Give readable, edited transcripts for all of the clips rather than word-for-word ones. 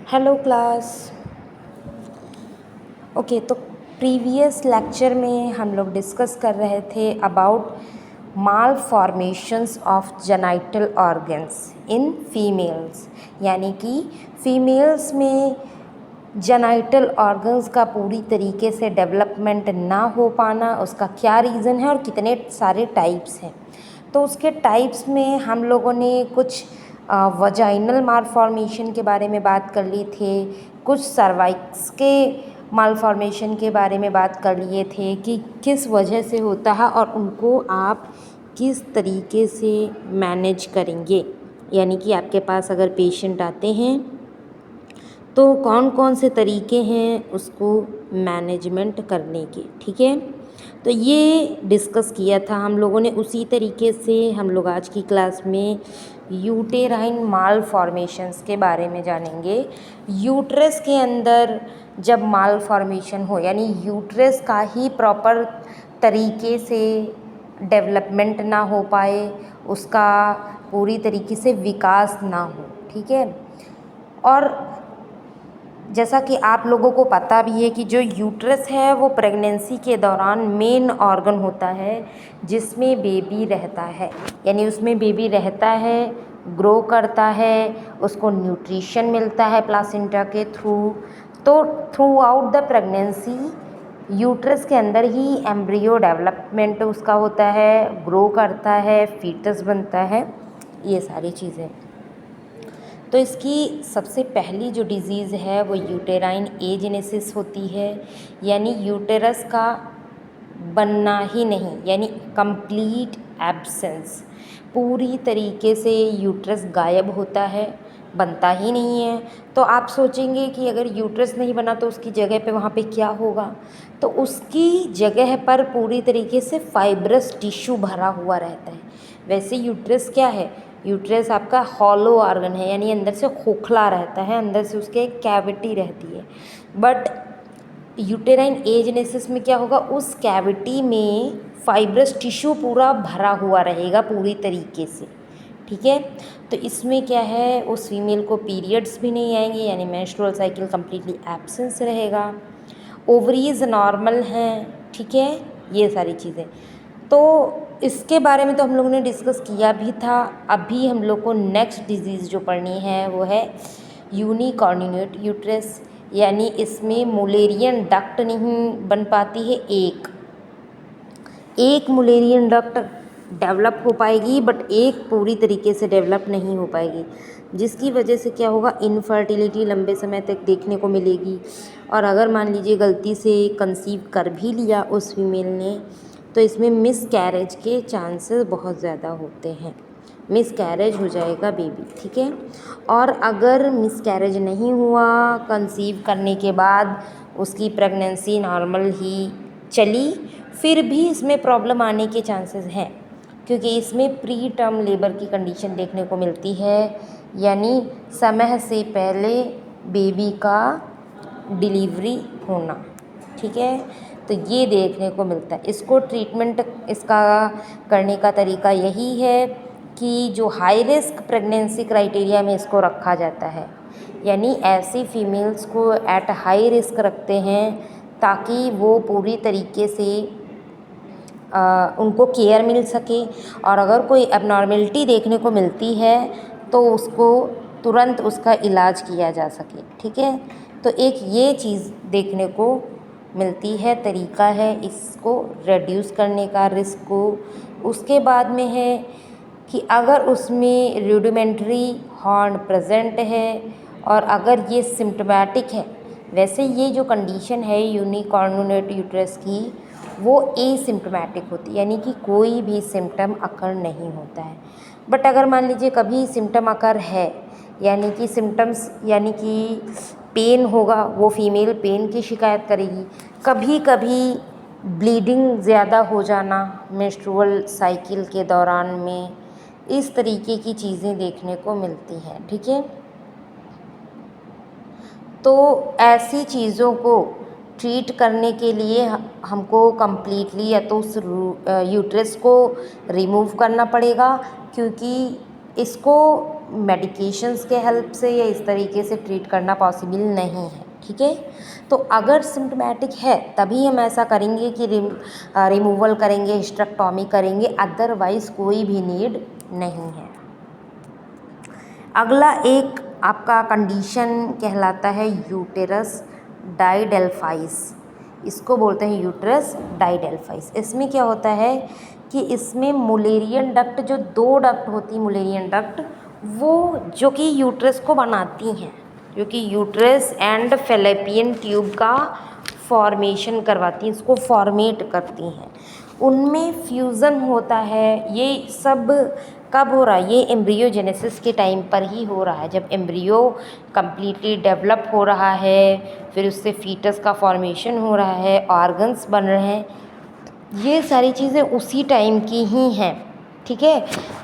Hello class. Okay, तो previous lecture में हम लोग डिस्कस कर रहे थे about mall formations of genital organs in females, यानी कि फीमेल्स में जेनाइटल ऑर्गन्स का पूरी तरीके से डेवलपमेंट ना हो पाना, उसका क्या रीज़न है और कितने सारे टाइप्स हैं। तो उसके टाइप्स में हम लोगों ने कुछ वजाइनल मालफॉर्मेशन के बारे में बात कर ली थे, कुछ सर्वाइक्स के मालफॉर्मेशन के बारे में बात कर लिए थे कि किस वजह से होता है और उनको आप किस तरीके से मैनेज करेंगे। यानी कि आपके पास अगर पेशेंट आते हैं तो कौन कौन से तरीके हैं उसको मैनेजमेंट करने के, ठीक है। तो ये डिस्कस किया था हम लोगों ने। उसी तरीके से हम लोग आज की क्लास में यूटेराइन माल फॉर्मेशंस के बारे में जानेंगे। यूट्रस के अंदर जब माल फॉर्मेशन हो, यानी यूट्रस का ही प्रॉपर तरीके से डेवलपमेंट ना हो पाए, उसका पूरी तरीके से विकास ना हो, ठीक है। और जैसा कि आप लोगों को पता भी है कि जो यूट्रस है वो प्रेगनेंसी के दौरान मेन ऑर्गन होता है जिसमें बेबी रहता है, यानी उसमें बेबी रहता है, ग्रो करता है, उसको न्यूट्रिशन मिलता है प्लासेंटा के थ्रू। तो through out the pregnancy uterus के अंदर ही एम्ब्रियो डेवलपमेंट उसका होता है, ग्रो करता है, फीटस बनता है, ये सारी चीज़ें। तो इसकी सबसे पहली जो डिज़ीज़ है वो यूटेराइन एजेनेसिस होती है, यानी यूटेरस का बनना ही नहीं, यानी कंप्लीट एब्सेंस, पूरी तरीके से यूट्रस गायब होता है, बनता ही नहीं है। तो आप सोचेंगे कि अगर यूट्रस नहीं बना तो उसकी जगह पे वहाँ पे क्या होगा, तो उसकी जगह पर पूरी तरीके से फाइब्रस टिश्यू भरा हुआ रहता है। वैसे यूट्रस क्या है, यूट्रस आपका हॉलो ऑर्गन है, यानी अंदर से खोखला रहता है, अंदर से उसके एक कैविटी रहती है। बट यूटेराइन एजेनेसिस में क्या होगा, उस कैविटी में फाइब्रस टिश्यू पूरा भरा हुआ रहेगा पूरी तरीके से, ठीक है। तो इसमें क्या है, उस फीमेल को पीरियड्स भी नहीं आएंगे, यानी मेंस्ट्रुअल साइकिल कम्प्लीटली एब्सेंस रहेगा, ओवरीज नॉर्मल हैं, ठीक है, ये सारी चीज़ें। तो इसके बारे में तो हम लोगों ने डिस्कस किया भी था। अभी हम लोग को नेक्स्ट डिजीज़ जो पढ़नी है वो है यूनिकॉर्निनेट यूट्रस, यानी इसमें मुलेरियन डक्ट नहीं बन पाती है, एक मुलेरियन डक्ट डेवलप हो पाएगी बट एक पूरी तरीके से डेवलप नहीं हो पाएगी, जिसकी वजह से क्या होगा, इनफर्टिलिटी लंबे समय तक देखने को मिलेगी। और अगर मान लीजिए गलती से कंसीव कर भी लिया उस फीमेल ने, तो इसमें मिस कैरेज के चांसेस बहुत ज़्यादा होते हैं, मिस कैरेज हो जाएगा बेबी, ठीक है। और अगर मिस कैरेज नहीं हुआ, कंसीव करने के बाद उसकी प्रेगनेंसी नॉर्मल ही चली, फिर भी इसमें प्रॉब्लम आने के चांसेस हैं, क्योंकि इसमें प्री टर्म लेबर की कंडीशन देखने को मिलती है, यानी समय से पहले बेबी का डिलीवरी होना, ठीक है। तो ये देखने को मिलता है। इसको ट्रीटमेंट इसका करने का तरीका यही है कि जो हाई रिस्क प्रेगनेंसी क्राइटेरिया में इसको रखा जाता है, यानी ऐसी फीमेल्स को एट हाई रिस्क रखते हैं ताकि वो पूरी तरीके से उनको केयर मिल सके, और अगर कोई एबनॉर्मेलिटी देखने को मिलती है तो उसको तुरंत उसका इलाज किया जा सके, ठीक है। तो एक ये चीज़ देखने को मिलती है, तरीका है इसको रिड्यूस करने का रिस्क को। उसके बाद में है कि अगर उसमें रूडिमेंट्री हॉर्न प्रेजेंट है और अगर ये सिम्टोमेटिक है, वैसे ये जो कंडीशन है यूनिकॉर्नुनेट यूट्रस की, वो एसिम्टोमेटिक होती है, यानी कि कोई भी सिम्टम अकर नहीं होता है। बट अगर मान लीजिए कभी सिम्टम अकर है, यानी कि सिम्टम्स यानी कि पेन होगा, वो फीमेल पेन की शिकायत करेगी, कभी कभी ब्लीडिंग ज़्यादा हो जाना मेंस्ट्रुअल साइकिल के दौरान में, इस तरीके की चीज़ें देखने को मिलती हैं, ठीक है। तो ऐसी चीज़ों को ट्रीट करने के लिए हमको कम्प्लीटली या तो उस यूट्रस को रिमूव करना पड़ेगा, क्योंकि इसको मेडिकेशंस के हेल्प से या इस तरीके से ट्रीट करना पॉसिबल नहीं है, ठीक है। तो अगर सिम्टोमेटिक है तभी हम ऐसा करेंगे कि रिमूवल करेंगे, हिस्टेरेक्टोमी करेंगे, अदरवाइज़ कोई भी नीड नहीं है। अगला एक आपका कंडीशन कहलाता है यूटेरस डाइडेल्फाइस। इसको बोलते हैं यूटेरस डाइडेल्फाइस। इसमें क्या होता है कि इसमें मुलेरियन डक्ट, जो 2 डक्ट होती है मुलेरियन डक्ट, वो जो कि यूट्रस को बनाती हैं, जो कि यूट्रस एंड फैलोपियन ट्यूब का फॉर्मेशन करवाती हैं, इसको फॉर्मेट करती हैं, उनमें फ्यूज़न होता है। ये सब कब हो रहा है? ये एम्ब्रियोजेनेसिस के टाइम पर ही हो रहा है, जब एम्ब्रियो कम्प्लीटली डेवलप हो रहा है, फिर उससे फीटस का फॉर्मेशन हो रहा है, ऑर्गन्स बन रहे हैं, ये सारी चीज़ें उसी टाइम की ही हैं, ठीक है।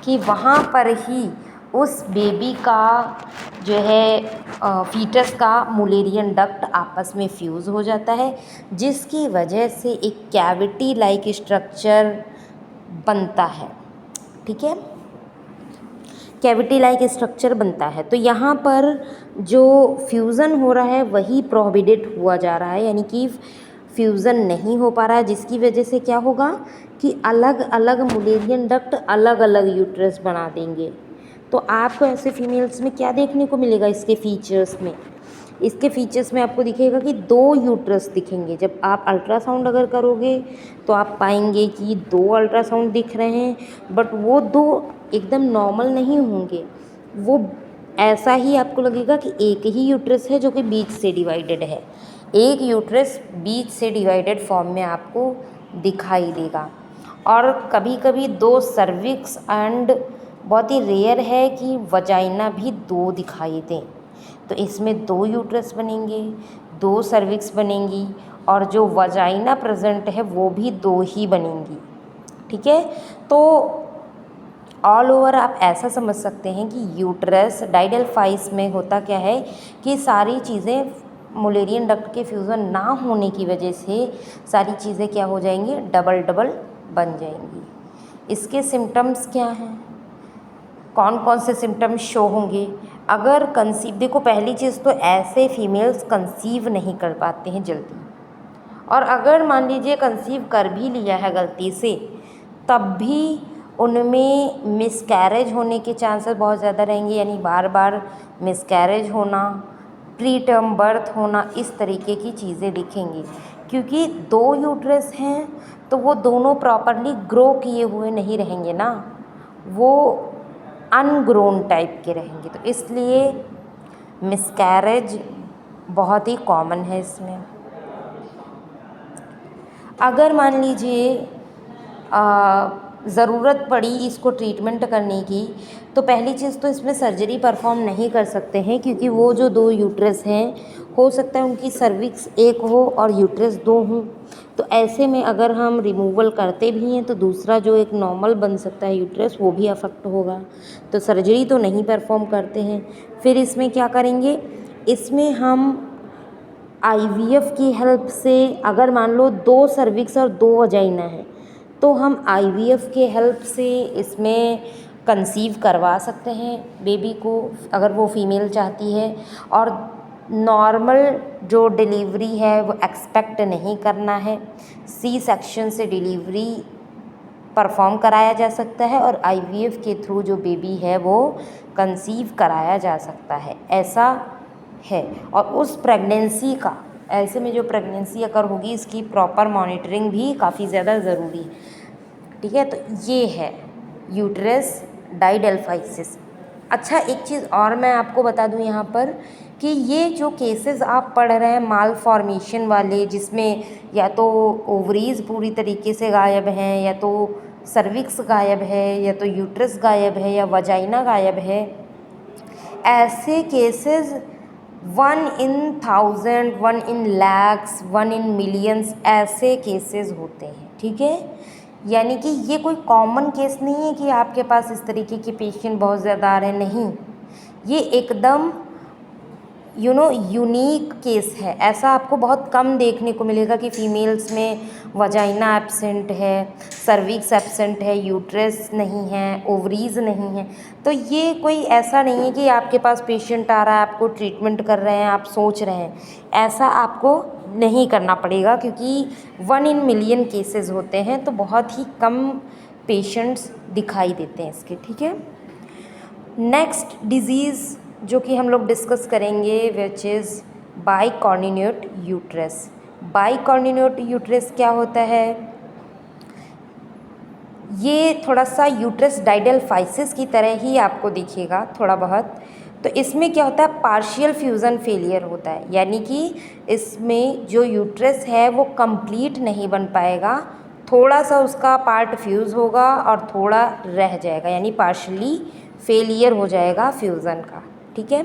कि वहाँ पर ही उस बेबी का जो है फीटस का मुलेरियन डक्ट आपस में फ्यूज़ हो जाता है, जिसकी वजह से एक कैविटी लाइक स्ट्रक्चर बनता है, ठीक है। कैविटी लाइक स्ट्रक्चर बनता है। तो यहाँ पर जो फ्यूज़न हो रहा है वही प्रोहिबिटेड हुआ जा रहा है, यानी कि फ्यूज़न नहीं हो पा रहा है, जिसकी वजह से क्या होगा कि अलग अलग मुलेरियन डक्ट अलग अलग यूट्रस बना देंगे। तो आपको ऐसे फीमेल्स में क्या देखने को मिलेगा? इसके फीचर्स में आपको दिखेगा कि 2 यूट्रस दिखेंगे। जब आप अल्ट्रासाउंड अगर करोगे तो आप पाएंगे कि 2 अल्ट्रासाउंड दिख रहे हैं, बट वो 2 एकदम नॉर्मल नहीं होंगे। वो ऐसा ही आपको लगेगा कि एक ही यूट्रस है जो कि बीच से डिवाइडेड है। एक यूट्रस बीच से डिवाइडेड फॉर्म में आपको दिखाई देगा। और कभी कभी 2 सर्विक्स एंड बहुत ही रेयर है कि वजाइना भी 2 दिखाई दें। तो इसमें 2 यूट्रस बनेंगे, 2 सर्विक्स बनेंगी, और जो वजाइना प्रेजेंट है वो भी 2 ही बनेंगी, ठीक है। तो ऑल ओवर आप ऐसा समझ सकते हैं कि यूट्रस डाइडेल्फाइस में होता क्या है कि सारी चीज़ें मुलेरियन डक्ट के फ्यूज़न ना होने की वजह से सारी चीज़ें क्या हो जाएंगी? डबल डबल बन जाएंगी। इसके सिम्टम्स क्या हैं? कौन कौन से सिम्टम्स शो होंगे अगर कंसीव? देखो, पहली चीज़ तो ऐसे फीमेल्स कंसीव नहीं कर पाते हैं जल्दी, और अगर मान लीजिए कंसीव कर भी लिया है गलती से, तब भी उनमें मिसकैरेज होने के चांसेस बहुत ज़्यादा रहेंगे, यानी बार बार मिसकैरेज होना, प्री टर्म बर्थ होना, इस तरीके की चीज़ें दिखेंगी। क्योंकि 2 यूट्रस हैं तो वो दोनों प्रॉपरली ग्रो किए हुए नहीं रहेंगे ना, वो अनग्रोन टाइप के रहेंगे, तो इसलिए मिसकैरेज बहुत ही कॉमन है इसमें। अगर मान लीजिए ज़रूरत पड़ी इसको ट्रीटमेंट करने की, तो पहली चीज़ तो इसमें सर्जरी परफॉर्म नहीं कर सकते हैं, क्योंकि वो जो 2 यूट्रस हैं, हो सकता है उनकी सर्विक्स एक हो और यूट्रस 2 हों। तो ऐसे में अगर हम रिमूवल करते भी हैं तो दूसरा जो एक नॉर्मल बन सकता है यूट्रस, वो भी अफेक्ट होगा। तो सर्जरी तो नहीं परफॉर्म करते हैं। फिर इसमें क्या करेंगे? इसमें हम IVF की हेल्प से, अगर मान लो 2 सर्विक्स और 2 वजाइना है, तो हम IVF के हेल्प से इसमें कंसीव करवा सकते हैं बेबी को, अगर वो फीमेल चाहती है। और नॉर्मल जो डिलीवरी है वो एक्सपेक्ट नहीं करना है, C सेक्शन से डिलीवरी परफॉर्म कराया जा सकता है, और IVF के थ्रू जो बेबी है वो कंसीव कराया जा सकता है, ऐसा है। और उस प्रेगनेंसी का, ऐसे में जो प्रेगनेंसी अगर होगी, इसकी प्रॉपर मॉनिटरिंग भी काफ़ी ज़्यादा ज़रूरी है, ठीक है। तो ये है यूट्रस डाइडेल्फाइसिस। अच्छा, एक चीज़ और मैं आपको बता दूं यहाँ पर कि ये जो केसेस आप पढ़ रहे हैं माल फॉर्मेशन वाले, जिसमें या तो ओवरीज पूरी तरीके से गायब हैं, या तो सर्विक्स गायब है, या तो यूट्रस गायब है, या वजाइना गायब है, ऐसे cases 1 in 1000, 1 in lakhs, 1 in millions ऐसे केसेस होते हैं, ठीक है। यानी कि ये कोई कॉमन केस नहीं है कि आपके पास इस तरीके के पेशेंट बहुत ज़्यादा आ रहे हैं, नहीं, ये एकदम यूनिक केस है। ऐसा आपको बहुत कम देखने को मिलेगा कि फीमेल्स में वजाइना एब्सेंट है, सर्विक्स एब्सेंट है, यूट्रस नहीं है, ओवरीज नहीं है। तो ये कोई ऐसा नहीं है कि आपके पास पेशेंट आ रहा है, आपको ट्रीटमेंट कर रहे हैं, आप सोच रहे हैं, ऐसा आपको नहीं करना पड़ेगा, क्योंकि 1 in million केसेस होते हैं, तो बहुत ही कम पेशेंट्स दिखाई देते हैं इसके। ठीक है, नेक्स्ट डिज़ीज़ जो कि हम लोग डिस्कस करेंगे विच इज़ बाइकॉर्निनेट यूट्रस। बाइकॉर्निनेट यूट्रस क्या होता है? ये थोड़ा सा यूट्रस डाइडेल्फाइसिस की तरह ही आपको दिखेगा थोड़ा बहुत। तो इसमें क्या होता है, पार्शियल फ्यूज़न फेलियर होता है, यानी कि इसमें जो यूट्रस है वो कंप्लीट नहीं बन पाएगा, थोड़ा सा उसका पार्ट फ्यूज़ होगा और थोड़ा रह जाएगा, यानी पार्शली फेलियर हो जाएगा फ्यूज़न का। ठीक है,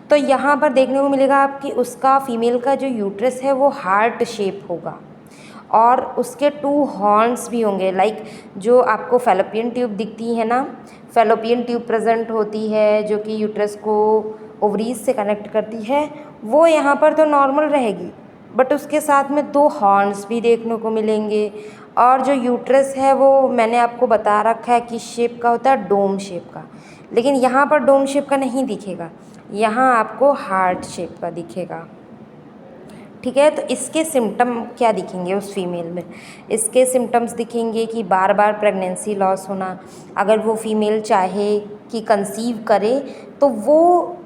तो यहाँ पर देखने को मिलेगा आपकी उसका फीमेल का जो यूट्रस है वो हार्ट शेप होगा और उसके 2 हॉर्न्स भी होंगे। लाइक जो आपको फैलोपियन ट्यूब दिखती है ना, फैलोपियन ट्यूब प्रेजेंट होती है जो कि यूट्रस को ओवरीज से कनेक्ट करती है, वो यहाँ पर तो नॉर्मल रहेगी, बट उसके साथ में 2 हॉर्न्स भी देखने को मिलेंगे। और जो यूट्रस है वो मैंने आपको बता रखा है किस शेप का होता है, डोम शेप का, लेकिन यहाँ पर डोम शेप का नहीं दिखेगा, यहाँ आपको हार्ट शेप का दिखेगा। ठीक है, तो इसके सिम्टम क्या दिखेंगे उस फीमेल में? इसके सिम्टम्स दिखेंगे कि बार बार प्रेगनेंसी लॉस होना, अगर वो फीमेल चाहे कि कंसीव करे तो वो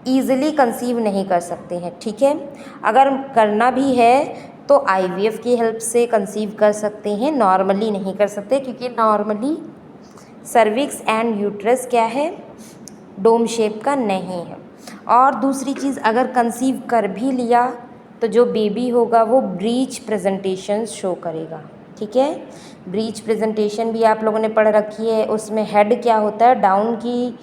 ईज़िली कंसीव नहीं कर सकते हैं। ठीक है, अगर करना भी है तो IVF की हेल्प से कंसीव कर सकते हैं, नॉर्मली नहीं कर सकते, क्योंकि नॉर्मली सर्विक्स एंड यूट्रस क्या है, डोम शेप का नहीं है। और दूसरी चीज़, अगर कंसीव कर भी लिया तो जो बेबी होगा वो ब्रीच प्रेजेंटेशन शो करेगा। ठीक है, ब्रीच प्रेजेंटेशन भी आप लोगों ने पढ़ रखी है, उसमें हेड क्या होता है, डाउन की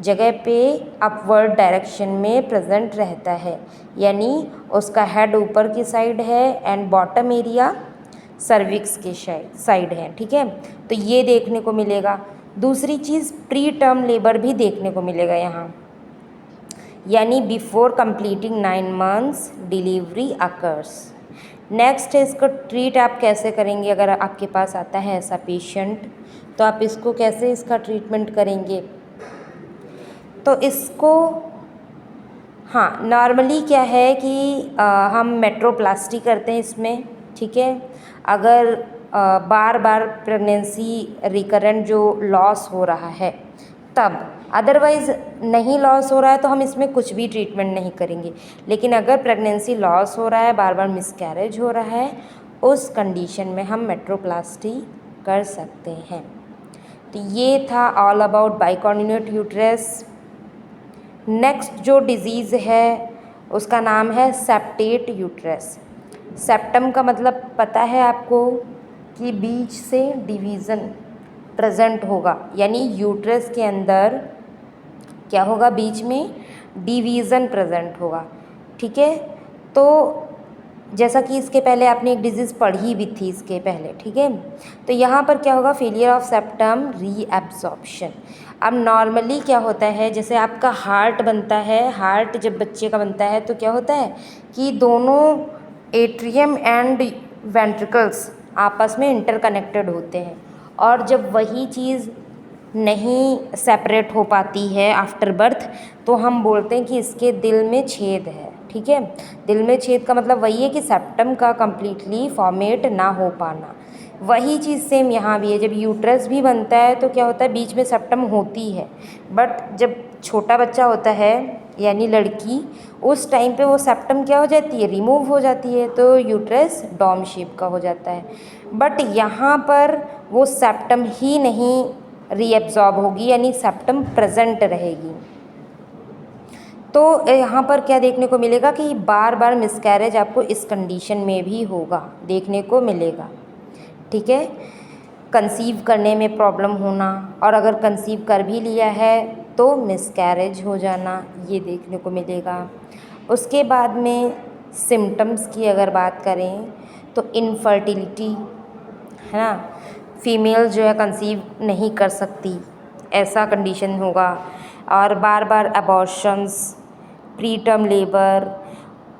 जगह पे अपवर्ड डायरेक्शन में प्रेजेंट रहता है, यानी उसका हेड ऊपर की साइड है एंड बॉटम एरिया सर्विक्स के साइड है। ठीक है, तो ये देखने को मिलेगा। दूसरी चीज़, प्री टर्म लेबर भी देखने को मिलेगा यहाँ, यानी before completing 9 months delivery occurs. Next है, इसको ट्रीट आप कैसे करेंगे? अगर आपके पास आता है ऐसा पेशेंट तो आप इसको कैसे इसका ट्रीटमेंट करेंगे? तो इसको नॉर्मली क्या है कि हम मेट्रोप्लास्टी करते हैं इसमें। ठीक है, अगर बार बार प्रेगनेंसी रिकरेंट जो लॉस हो रहा है तब, अदरवाइज़ नहीं लॉस हो रहा है तो हम इसमें कुछ भी ट्रीटमेंट नहीं करेंगे। लेकिन अगर प्रेगनेंसी लॉस हो रहा है, बार बार मिसकैरेज हो रहा है, उस कंडीशन में हम मेट्रोप्लास्टी कर सकते हैं। तो ये था ऑल अबाउट बाइकॉर्निनेट यूट्रस। नेक्स्ट जो डिज़ीज़ है उसका नाम है सेप्टेट यूट्रस। सेप्टम का मतलब पता है आपको कि बीच से डिवीज़न प्रेजेंट होगा, यानी यूट्रस के अंदर क्या होगा, बीच में डिवीज़न प्रेजेंट होगा। ठीक है, तो जैसा कि इसके पहले आपने एक डिजीज़ पढ़ी भी थी इसके पहले। ठीक है, तो यहाँ पर क्या होगा, फेलियर ऑफ सेप्टम रीएब्जॉर्प्शन। अब नॉर्मली क्या होता है, जैसे आपका हार्ट बनता है, हार्ट जब बच्चे का बनता है तो क्या होता है कि दोनों एट्रियम एंड वेंट्रिकल्स आपस में इंटरकनेक्टेड होते हैं, और जब वही चीज़ नहीं सेपरेट हो पाती है आफ्टर बर्थ तो हम बोलते हैं कि इसके दिल में छेद है। ठीक है, दिल में छेद का मतलब वही है कि सेप्टम का कम्प्लीटली फॉर्मेट ना हो पाना। वही चीज़ सेम यहाँ भी है, जब यूट्रस भी बनता है तो क्या होता है, बीच में सेप्टम होती है, बट जब छोटा बच्चा होता है यानी लड़की, उस टाइम पे वो सेप्टम क्या हो जाती है, रिमूव हो जाती है, तो यूट्रस डॉम शेप का हो जाता है। बट यहाँ पर वो सेप्टम ही नहीं रीएब्जॉर्ब होगी, यानी सेप्टम प्रेजेंट रहेगी। तो यहाँ पर क्या देखने को मिलेगा कि बार बार मिसकैरेज आपको इस कंडीशन में भी होगा, देखने को मिलेगा। ठीक है, कंसीव करने में प्रॉब्लम होना, और अगर कंसीव कर भी लिया है तो मिसकैरेज हो जाना, ये देखने को मिलेगा। उसके बाद में सिम्टम्स की अगर बात करें तो इनफर्टिलिटी है ना, फीमेल जो है कंसीव नहीं कर सकती, ऐसा कंडीशन होगा, और बार बार अबॉर्शंस, प्रीटर्म लेबर।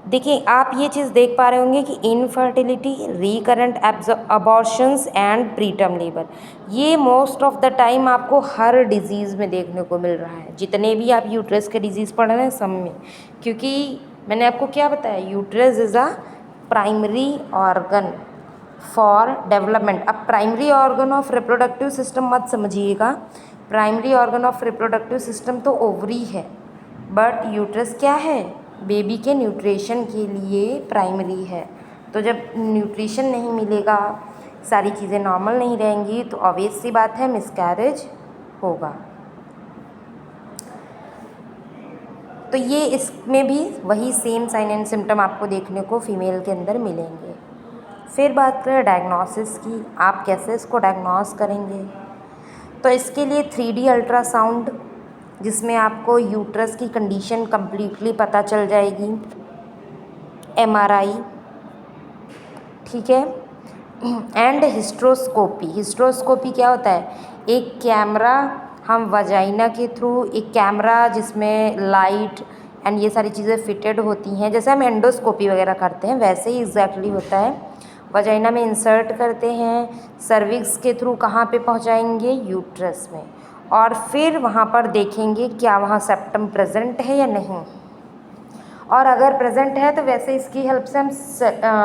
देखिए आप ये चीज़ देख पा रहे होंगे कि infertility, recurrent abortions and preterm labour, ये मोस्ट ऑफ द टाइम आपको हर डिजीज़ में देखने को मिल रहा है। जितने भी आप यूट्रस के डिजीज़ पढ़ रहे हैं सब में, क्योंकि मैंने आपको क्या बताया, uterus is a primary organ for development. अब primary organ of reproductive system मत समझिएगा, primary organ of reproductive system तो ओवरी है, बट यूट्रस क्या है, बेबी के न्यूट्रिशन के लिए प्राइमरी है। तो जब न्यूट्रिशन नहीं मिलेगा, सारी चीज़ें नॉर्मल नहीं रहेंगी, तो ऑब्वियस सी बात है मिसकैरेज होगा। तो ये इसमें भी वही सेम साइन एंड सिम्टम आपको देखने को फीमेल के अंदर मिलेंगे। फिर बात करें डायग्नोसिस की, आप कैसे इसको डायग्नोस करेंगे, तो इसके लिए 3D अल्ट्रासाउंड, जिसमें आपको यूट्रस की कंडीशन कम्प्लीटली पता चल जाएगी, MRI, ठीक है, एंड हिस्ट्रोस्कोपी। हिस्ट्रोस्कोपी क्या होता है, एक कैमरा हम वजाइना के थ्रू, एक कैमरा जिसमें लाइट एंड ये सारी चीज़ें फिटेड होती हैं, जैसे हम एंडोस्कोपी वगैरह करते हैं वैसे ही एग्जैक्टली होता है। वजाइना में इंसर्ट करते हैं, सर्विक्स के थ्रू कहाँ पे पहुँचाएंगे, यूट्रस में, और फिर वहाँ पर देखेंगे क्या वहाँ सेप्टम प्रेजेंट है या नहीं, और अगर प्रेजेंट है तो वैसे इसकी हेल्प से हम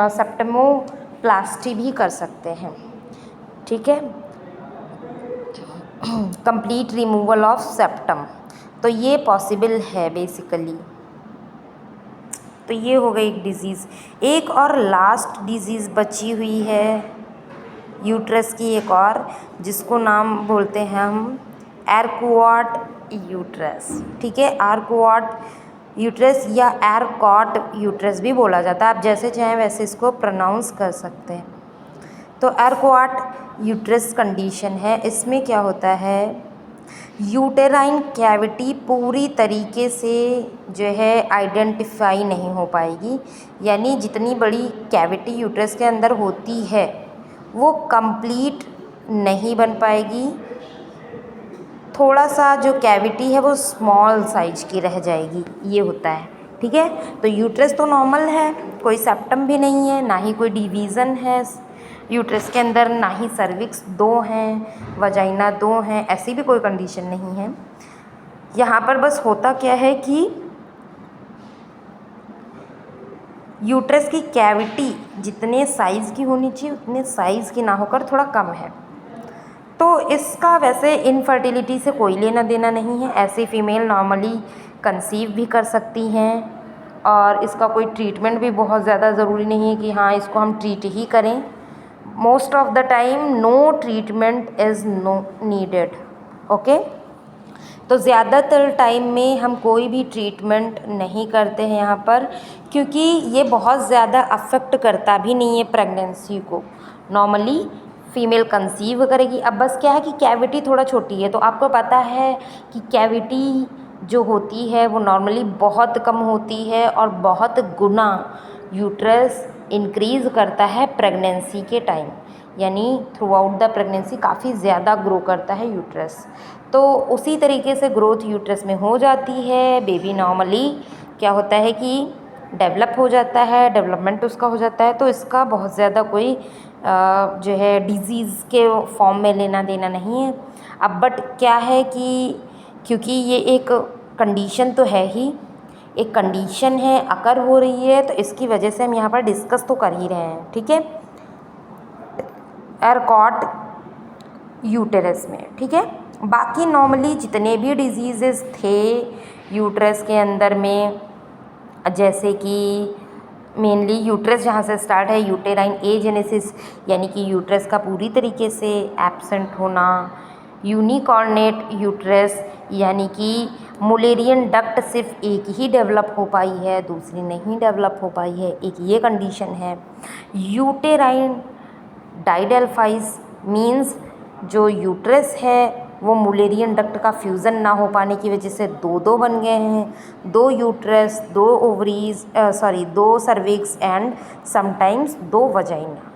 सेप्टेमोप्लास्टी भी कर सकते हैं, ठीक है, कंप्लीट रिमूवल ऑफ सेप्टम, तो ये पॉसिबल है बेसिकली। तो ये हो गई एक डिज़ीज़। एक और लास्ट डिज़ीज़ बची हुई है यूट्रस की, एक और, जिसको नाम बोलते हैं हम एरकोट यूट्रस, ठीक है, एरकोट यूट्रस या एरकॉट यूट्रस भी बोला जाता है, आप जैसे चाहें वैसे इसको प्रोनाउंस कर सकते हैं। तो एरकोट यूट्रस कंडीशन है, इसमें क्या होता है, यूटेराइन कैविटी पूरी तरीके से जो है आइडेंटिफाई नहीं हो पाएगी, यानी जितनी बड़ी कैविटी यूट्रस के अंदर होती है वो कंप्लीट नहीं बन पाएगी, थोड़ा सा जो कैविटी है वो स्मॉल साइज की रह जाएगी, ये होता है, ठीक है। तो यूट्रस तो नॉर्मल है, कोई सेप्टम भी नहीं है, ना ही कोई डिवीज़न है यूट्रस के अंदर, ना ही सर्विक्स 2 हैं, वजाइना 2 हैं, ऐसी भी कोई कंडीशन नहीं है। यहाँ पर बस होता क्या है कि यूट्रस की कैविटी जितने साइज़ की होनी चाहिए उतने साइज़ की ना होकर थोड़ा कम है। तो इसका वैसे इनफर्टिलिटी से कोई लेना देना नहीं है, ऐसी फ़ीमेल नॉर्मली कंसीव भी कर सकती हैं, और इसका कोई ट्रीटमेंट भी बहुत ज़्यादा ज़रूरी नहीं है कि हाँ इसको हम ट्रीट ही करें। Most of the time no treatment is no needed, okay. तो ज़्यादातर टाइम में हम कोई भी ट्रीटमेंट नहीं करते हैं यहाँ पर, क्योंकि ये बहुत ज़्यादा अफेक्ट करता भी नहीं है प्रेगनेंसी को। नॉर्मली फ़ीमेल कंसीव करेगी, अब बस क्या है कि कैविटी थोड़ा छोटी है, तो आपको पता है कि कैविटी जो होती है वो नॉर्मली बहुत कम होती है, और बहुत गुना यूट्रस इंक्रीज़ करता है प्रेगनेंसी के टाइम, यानी थ्रू आउट द प्रेगनेंसी काफ़ी ज़्यादा ग्रो करता है यूट्रस। तो उसी तरीके से ग्रोथ यूट्रस में हो जाती है, बेबी नॉर्मली क्या होता है कि डेवलप हो जाता है, डेवलपमेंट उसका हो जाता है, तो इसका बहुत ज़्यादा कोई जो है डिज़ीज़ के फॉर्म में लेना देना नहीं है। अब बट क्या है कि क्योंकि ये एक कंडीशन तो है ही, एक कंडीशन है, अकर हो रही है, तो इसकी वजह से हम यहाँ पर डिस्कस तो कर ही रहे हैं, ठीक है, एरकॉट यूटेरस में, ठीक है। बाकी नॉर्मली जितने भी डिजीज़ेस थे यूट्रस के अंदर में, जैसे कि मेनली यूट्रस जहाँ से स्टार्ट है, यूटेराइन एजेनेसिस, यानी कि यूट्रस का पूरी तरीके से एब्सेंट होना, यूनिकॉर्नेट यूट्रस, यानी कि मुलेरियन डक्ट सिर्फ एक ही डेवलप हो पाई है, दूसरी नहीं डेवलप हो पाई है, एक ये कंडीशन है। यूटेराइन डाइडेल्फाइस मीन्स जो यूट्रस है वो मुलेरियन डक्ट का फ्यूज़न ना हो पाने की वजह से दो दो बन गए हैं, 2 uterus, 2 ovaries, 2 cervix and sometimes 2 vagina.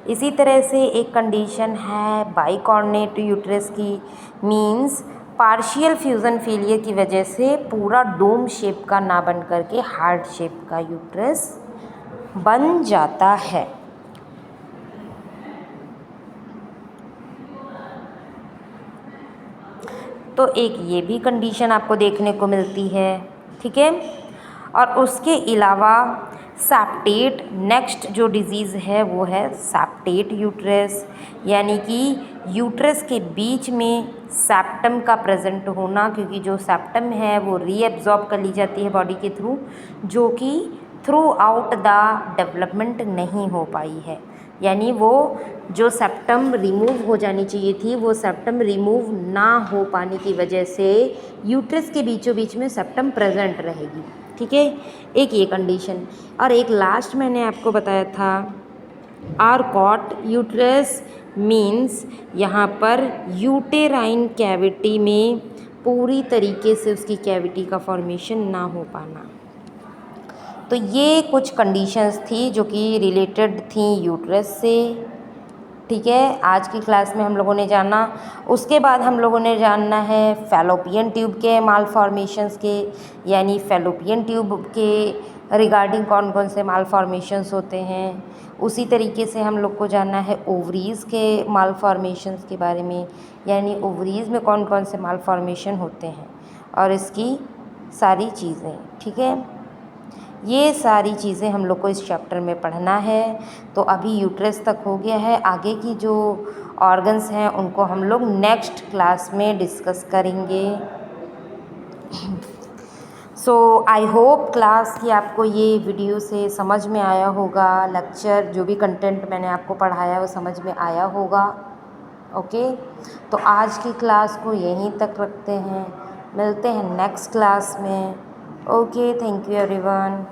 इसी तरह से एक कंडीशन है बाइकॉर्नेट यूट्रस की, मीन्स पार्शियल फ्यूज़न फेलियर की वजह से पूरा डोम शेप का ना बन करके हार्ट शेप का यूट्रस बन जाता है। तो एक ये भी कंडीशन आपको देखने को मिलती है, ठीक है। और उसके अलावा सेप्टेट, नेक्स्ट जो डिज़ीज़ है वो है सेप्टेट यूट्रस, यानी कि यूट्रस के बीच में सेप्टम का प्रेजेंट होना, क्योंकि जो सेप्टम है वो रीएब्जॉर्ब कर ली जाती है बॉडी के थ्रू, जो कि थ्रू आउट द डेवलपमेंट नहीं हो पाई है। यानी वो जो सेप्टम रिमूव हो जानी चाहिए थी वो सेप्टम रिमूव ना हो पाने की वजह से यूट्रस के बीचों बीच में सेप्टम प्रेजेंट रहेगी, ठीक है। एक ये कंडीशन, और एक लास्ट मैंने आपको बताया था आर्कॉट यूट्रस मीन्स यहाँ पर यूटेराइन कैविटी में पूरी तरीके से उसकी कैविटी का फॉर्मेशन ना हो पाना। तो ये कुछ कंडीशंस थी जो कि रिलेटेड थी यूट्रस से, ठीक है। आज की क्लास में हम लोगों ने जाना। उसके बाद हम लोगों ने जानना है फैलोपियन ट्यूब के मालफॉर्मेशंस के, यानी फैलोपियन ट्यूब के रिगार्डिंग कौन कौन से मालफॉर्मेशंस होते हैं। उसी तरीके से हम लोग को जानना है ओवरीज़ के मालफॉर्मेशंस के बारे में, यानी ओवरीज़ में कौन कौन से मालफॉर्मेशन होते हैं और इसकी सारी चीज़ें, ठीक है। ये सारी चीज़ें हम लोग को इस चैप्टर में पढ़ना है। तो अभी यूट्रस तक हो गया है, आगे की जो ऑर्गन्स हैं उनको हम लोग नेक्स्ट क्लास में डिस्कस करेंगे। सो आई होप क्लास कि आपको ये वीडियो से समझ में आया होगा, लेक्चर जो भी कंटेंट मैंने आपको पढ़ाया वो समझ में आया होगा। ओके, तो आज की क्लास को यहीं तक रखते हैं, मिलते हैं नेक्स्ट क्लास में। Okay, thank you everyone.